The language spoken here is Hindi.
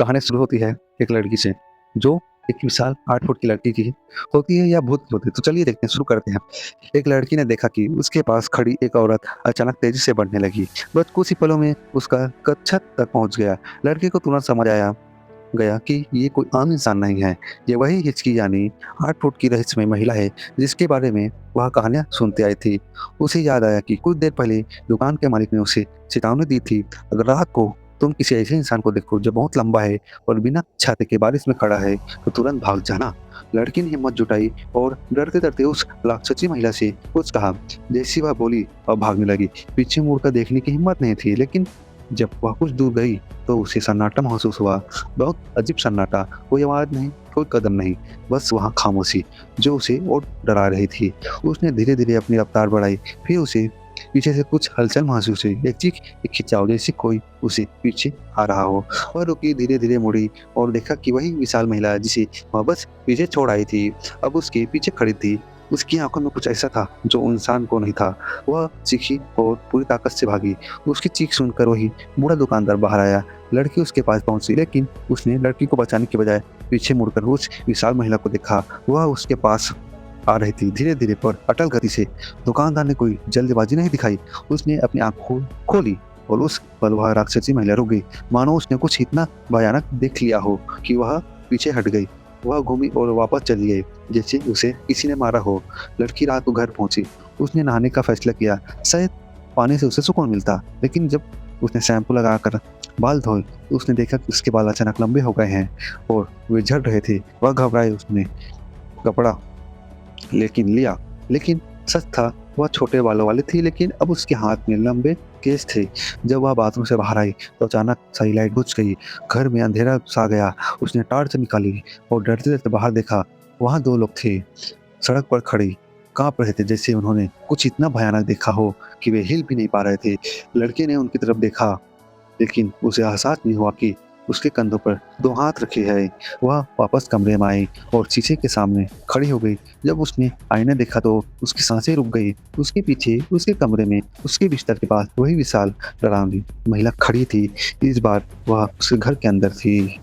कहानी शुरू होती है एक लड़की से, जो एक विशाल 8 फुट की लड़की की होती है या भूत की होती है। तो चलिए देखते हैं, शुरू करते हैं। एक लड़की ने देखा कि उसके पास खड़ी एक औरत अचानक तेजी से बढ़ने लगी। बस कुछ ही पलों में उसका कद छत तक पहुंच गया। लड़के को तुरंत समझ आया गया कि ये कोई आम इंसान नहीं है। ये वही हिचकी यानी 8 फुट की रहस्यमय महिला है, जिसके बारे में वह कहानियां सुनते आई थी। उसे याद आया कि कुछ देर पहले दुकान के मालिक ने उसे चेतावनी दी थी, अगर रात को तुम किसी ऐसे इंसान को देखो जो बहुत लंबा है और बिना छाते के बारिश में खड़ा है, तो तुरंत भाग जाना। लड़की ने हिम्मत जुटाई और डरते डरते उस राक्षसी महिला से कुछ कहा। जैसी वह बोली और भागने लगी। पीछे मुड़कर देखने की हिम्मत नहीं थी, लेकिन जब वह कुछ दूर गई तो उसे सन्नाटा महसूस हुआ। बहुत अजीब सन्नाटा, कोई आवाज नहीं, कोई कदम नहीं, बस वहाँ खामोशी जो उसे और डरा रही थी। उसने धीरे धीरे अपनी रफ्तार बढ़ाई, फिर उसे पीछे से कुछ हलचल महसूस हुई, एक चीख, एक खिंचाव, जैसे कोई उसे पीछे आ रहा हो। वह रुकी, धीरे धीरे मुड़ी और देखा कि वही विशाल महिला जिसे वह बस पीछे छोड़ आई थी, अब उसके पीछे खड़ी थी। उसकी आंखों में कुछ ऐसा था जो इंसान को नहीं था। वह चीखी और पूरी ताकत से भागी। उसकी चीख सुनकर वही बूढ़ा दुकानदार बाहर आया। लड़की उसके पास पहुंची, लेकिन उसने लड़की को बचाने के बजाय पीछे मुड़कर उस विशाल महिला को देखा। वह उसके पास आ रही थी, धीरे धीरे पर अटल गति से। दुकानदार ने कोई जल्दबाजी नहीं दिखाई। उसने अपनी आंख खोली और उस पल वह राक्षसी महिला रुक गई, मानो उसने कुछ इतना भयानक देख लिया हो कि वह पीछे हट गई। वह घूमी और वापस चली गई, जैसे उसे किसी ने मारा हो। लड़की रात को घर पहुंची। उसने नहाने का फैसला किया, शायद पानी से उसे सुकून मिलता। लेकिन जब उसने शैम्पू लगाकर बाल धोए तो उसने देखा कि उसके बाल अचानक लंबे हो गए हैं और वे झड़ रहे थे। वह घबराई, उसने कपड़ा लिया, लेकिन सच था, वह छोटे बालों वाली थी, लेकिन अब उसके हाथ में लंबे केस थे। जब वह बाथरूम से बाहर आई तो अचानक सही लाइट बुझ गई। घर में अंधेरा सा गया। उसने टॉर्च निकाली और डरते डरते बाहर देखा। वहाँ 2 लोग थे, सड़क पर खड़े, कांप रहे थे, जैसे उन्होंने कुछ इतना भयानक देखा हो कि वे हिल भी नहीं पा रहे थे। लड़के ने उनकी तरफ देखा, लेकिन उसे एहसास नहीं हुआ कि उसके कंधों पर 2 हाथ रखे हैं। वह वापस कमरे में आई और शीशे के सामने खड़ी हो गई। जब उसने आईने देखा तो उसकी सांसें रुक गई। उसके पीछे उसके कमरे में उसके बिस्तर के पास वही विशाल डरावनी महिला खड़ी थी। इस बार वह उसके घर के अंदर थी।